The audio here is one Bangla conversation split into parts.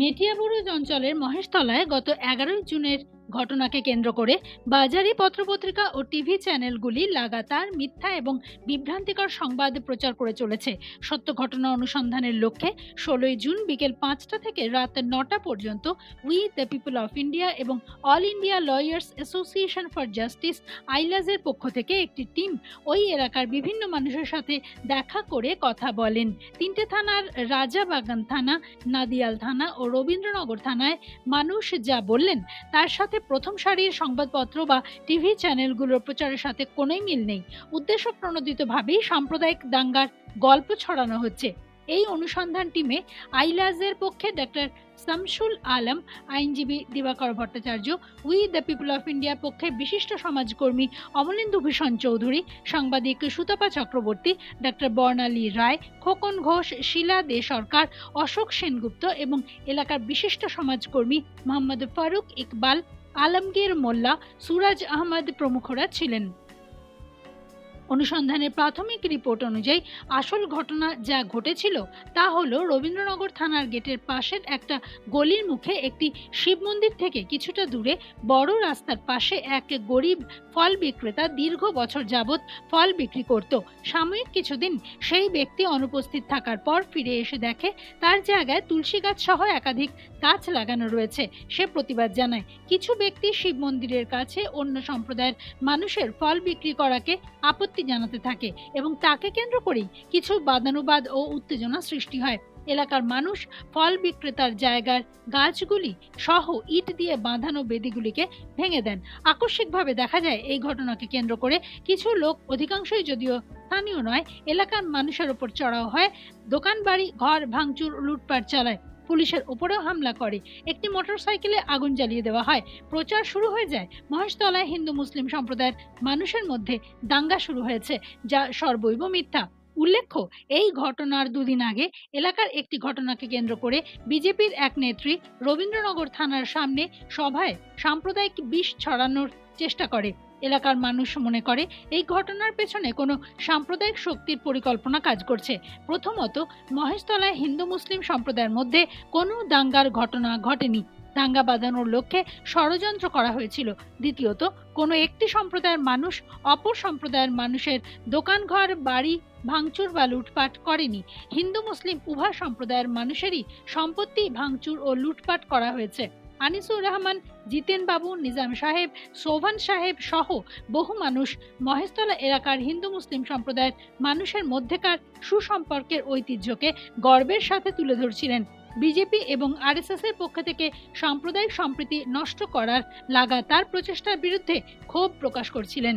মেটিয়াবুরুজ অঞ্চলের মহেশতলায় গত 11 জুনের ঘটনাকে কেন্দ্র করে বাজারি পত্রপত্রিকা ও টিভি চ্যানেলগুলি লাগাতার মিথ্যা এবং বিভ্রান্তিকর সংবাদ প্রচার করে চলেছে। সত্য ঘটনা অনুসন্ধানের লক্ষ্যে 16 জুন বিকেল 5টা থেকে রাত 9টা পর্যন্ত we the people of India এবং all India lawyers association for justice আইলাজের পক্ষ থেকে একটি টিম ওই এলাকার বিভিন্ন মানুষের সাথে দেখা করে কথা বলেন। 3টে থানার রাজাবাগান থানা, নাদিয়াল থানা ও রবীন্দ্রনগর থানায় মানুষ যা বললেন তার সাথে প্রথম সারির সংবাদপত্র বা টিভি চ্যানেলগুলোর প্রচারের সাথে কোনোই মিল নেই। উদ্দেশ্য প্রণোদিতভাবেই সাম্প্রদায়িক দাঙ্গার গল্প ছড়ানো হচ্ছে। এই অনুসন্ধান টিমে আইলাজের পক্ষে ডক্টর শামসুল আলম, আইনজীবী Dibakar Bhattacharya, we the people of ইন্ডিয়ার পক্ষে বিশিষ্ট সমাজকর্মী অমলেন্দু ভূষণ চৌধুরী, সাংবাদিক সুতপা চক্রবর্তী, ডক্টর বর্ণালী রায়, খোকন ঘোষ, শিলা দে সরকার, অশোক সেনগুপ্ত এবং এলাকার বিশিষ্ট সমাজকর্মী মোহাম্মদ ফারুক ইকবাল, আলমগীর মোল্লা, সুরাজ আহমদ প্রমুখরা ছিলেন। অনুসন্ধানের প্রাথমিক রিপোর্ট অনুযায়ী আসল ঘটনা যা ঘটেছিল তা হলো রবীন্দ্রনগর থানার গেটের পাশের একটা গলির মুখে একটি শিব মন্দির থেকে কিছুটা দূরে বড় রাস্তার পাশে এক গরিব ফল বিক্রেতা দীর্ঘ বছর যাবৎ ফল বিক্রি করত। সাময়িক কিছুদিন সেই ব্যক্তি অনুপস্থিত থাকার পর ফিরে এসে দেখে তার জায়গায় তুলসী গাছ সহ একাধিক গাছ লাগানো রয়েছে। সে প্রতিবাদ জানায়। কিছু ব্যক্তি শিব মন্দিরের কাছে অন্য সম্প্রদায়ের মানুষের ফল বিক্রি করাকে আপত্তি জানাতে থাকে এবং তাকে কেন্দ্র করেই কিছু বাদানুবাদ ও উত্তেজনা সৃষ্টি হয়। এলাকার মানুষ ফল বিক্রেতার জায়গার গাছগুলি সহ ইট দিয়ে বাঁধানো বেদিগুলিকে ভেঙে দেন। আকস্মিকভাবে দেখা যায় এই ঘটনাকে কেন্দ্র করে কিছু লোক, অধিকাংশই যদিও স্থানীয় নয়, এলাকার মানুষের উপর চড়াও হয়, দোকান বাড়ি ঘর ভাঙচুর, লুটপাট চালায়, পুলিশের উপরেও হামলা করে, একটি মোটরসাইকেলে আগুন জ্বালিয়ে দেওয়া হয়। প্রচার শুরু হয়ে যায় মহেশতলায় হিন্দু মুসলিম সম্প্রদায়ের মানুষের মধ্যে দাঙ্গা শুরু হয়েছে, যা সর্বৈব মিথ্যা। উল্লেখ্য, এই ঘটনার দুদিন আগে এলাকার একটি ঘটনাকে কেন্দ্র করে বিজেপির এক নেত্রী রবীন্দ্রনগর থানার সামনে সভায় সাম্প্রদায়িক বিষ ছড়ানোর চেষ্টা করে। এলাকার মানুষ মনে করে এই ঘটনার পেছনে কোনো সাম্প্রদায়িক শক্তির পরিকল্পনা কাজ করছে। প্রথমত, মহেশতলায় হিন্দু মুসলিম সম্প্রদায়ের মধ্যে কোনো দাঙ্গার ঘটনা ঘটেনি। দাঙ্গা বাঁধানোর লক্ষ্যে ষড়যন্ত্র করা হয়েছিল। দ্বিতীয়ত, কোনো একটি সম্প্রদায়ের মানুষ অপর সম্প্রদায়ের মানুষের দোকানঘর বাড়ি ভাঙচুর বা লুটপাট করেনি। হিন্দু মুসলিম উভয় সম্প্রদায়ের মানুষেরই সম্পত্তি ভাঙচুর ও লুটপাট করা হয়েছে। আনিসুর রহমান, জিতেন বাবু, নিজাম সাহেব, সোভান সাহেব সহ বহু মানুষ মহেশতলা এলাকার হিন্দু মুসলিম সম্প্রদায়ের মানুষের মধ্যেকার সুসম্পর্কের ঐতিহ্যকে গর্বের সাথে তুলে ধরছিলেন। বিজেপি এবং আরএসএস এর পক্ষ থেকে সাম্প্রদায়িক সম্প্রীতি নষ্ট করার লাগাতার প্রচেষ্টার বিরুদ্ধে ক্ষোভ প্রকাশ করছিলেন।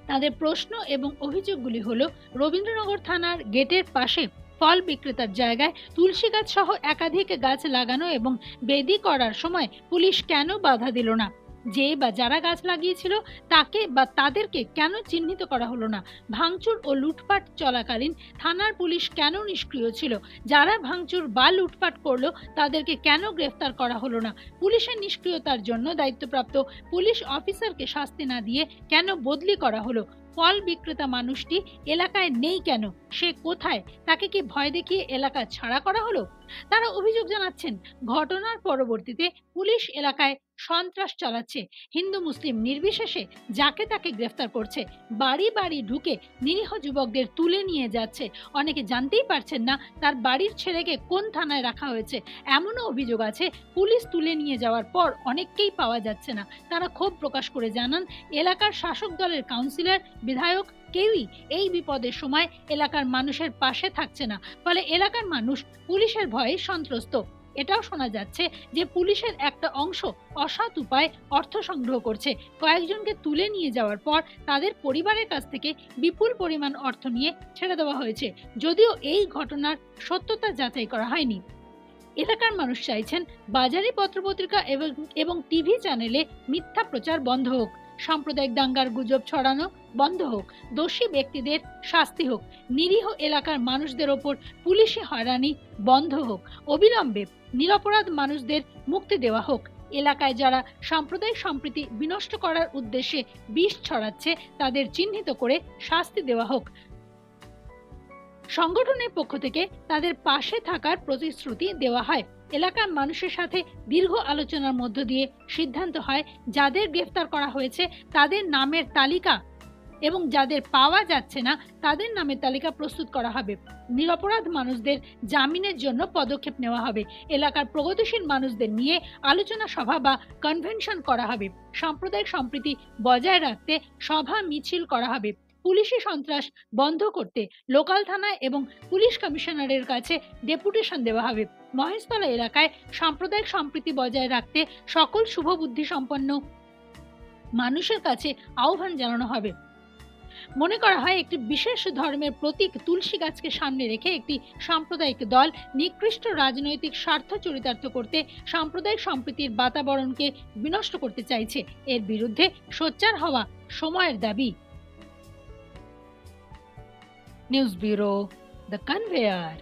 তাদের প্রশ্ন এবং অভিযোগগুলি হলো, রবীন্দ্রনগর থানার গেটের পাশে ফল বিক্রেতার জায়গায় তুলসী গাছ সহ একাধিক গাছ লাগানো এবং বেদি করার সময় পুলিশ কেন বাধা দিল না? যে বা যারা গাছ লাগিয়েছিল তাকে বা তাদেরকে কেন চিহ্নিত করা হলো না? ভাঙচুর ও লুটপাট চলাকালীন থানার পুলিশ কেন নিষ্ক্রিয় ছিল? যারা ভাঙচুর বা লুটপাট করলো তাদেরকে কেন গ্রেফতার করা হলো না? পুলিশের নিষ্ক্রিয়তার জন্য দায়িত্বপ্রাপ্ত পুলিশ অফিসারকে শাস্তি না দিয়ে কেন বদলি করা হলো? ফল বিক্রেতা মানুষটি এলাকায় নেই কেন? সে কোথায়? তাকে কি ভয় দেখিয়ে এলাকা ছাড়া করা হলো? তারা অভিযোগ জানাচ্ছেন, ঘটনার পরবর্তীতে পুলিশ এলাকায় সন্ত্রাস চালাচ্ছে, হিন্দু মুসলিম নির্বিশেষে যাকে তাকে গ্রেফতার করছে, বাড়ি বাড়ি ঢুকে নিরীহ যুবকদের তুলে নিয়ে যাচ্ছে। অনেকে জানতেই পারছেন না তার বাড়ির ছেলেকে কোন থানায় রাখা হয়েছে। এমনও অভিযোগ আছে, পুলিশ তুলে নিয়ে যাওয়ার পর অনেককেই পাওয়া যাচ্ছে না। তারা ক্ষোভ প্রকাশ করে জানান, এলাকার শাসক দলের কাউন্সিলর, বিধায়ক কেউই এই বিপদের সময় এলাকার মানুষের পাশে থাকছে না। ফলে এলাকার মানুষ পুলিশের ভয়ে সন্ত্রস্ত। এটাও শোনা যাচ্ছে যে পুলিশের একটা অংশ অসৎ উপায়ে অর্থ সংগ্রহ করছে। কয়েকজনকে তুলে নিয়ে যাওয়ার পর তাদের পরিবারের কাছ থেকে বিপুল পরিমাণ অর্থ নিয়ে ছেড়ে দেওয়া হয়েছে, যদিও এই ঘটনার সত্যতা যাচাই করা হয়নি। এলাকার মানুষ চাইছেন বাজারে পত্রপত্রিকা এবং টিভি চ্যানেলে মিথ্যা প্রচার বন্ধ হোক, সাম্প্রদায়িক দাঙ্গার গুজব ছড়ানো বন্ধ হোক, দোষী ব্যক্তিদের শাস্তি হোক, নিরীহ এলাকার মানুষদের ওপর পুলিশি হয়রানি বন্ধ হোক, অবিলম্বে নিরপরাধ মানুষদের মুক্তি দেওয়া হোক, এলাকায় যারা সাম্প্রদায়িক সম্প্রীতি বিনষ্ট করার উদ্দেশ্যে বিষ ছড়াচ্ছে তাদের চিহ্নিত করে শাস্তি দেওয়া হোক। সংগঠনের পক্ষ থেকে তাদের পাশে থাকার প্রতিশ্রুতি দেওয়া হয়। এলাকার মানুষের সাথে দীর্ঘ আলোচনার মধ্য দিয়ে সিদ্ধান্ত হয় যাদের গ্রেফতার করা হয়েছে তাদের নামের তালিকা এবং যাদের পাওয়া যাচ্ছে না তাদের নামের তালিকা প্রস্তুত করা হবে। নিরপরাধ মানুষদের জামিনের জন্য পদক্ষেপ নেওয়া হবে। এলাকার প্রগতিশীল মানুষদের নিয়ে আলোচনা সভা বা কনভেনশন করা হবে। সাম্প্রদায়িক সম্প্রীতি বজায় রাখতে সভা মিছিল করা হবে। পুলিশি সন্ত্রাস বন্ধ করতে লোকাল থানায় এবং পুলিশ কমিশনারের কাছে ডেপুটেশন দেওয়া হবে। মহেশতলা এলাকায় সাম্প্রদায়িক সম্প্রীতি বজায় রাখতে সকল শুভবুদ্ধি সম্পন্ন মানুষের কাছে আহ্বান জানানো হবে। মনে করা হয় একটি বিশেষ ধর্মের প্রতীক তুলসী গাছকে সামনে রেখে একটি সাম্প্রদায়িক দল নিকৃষ্ট রাজনৈতিক স্বার্থ চরিতার্থ করতে সাম্প্রদায়িক সম্প্রীতির বাতাবরণকে বিনষ্ট করতে চাইছে। এর বিরুদ্ধে সোচ্চার হওয়া সময়ের দাবি। News bureau, the conveyor.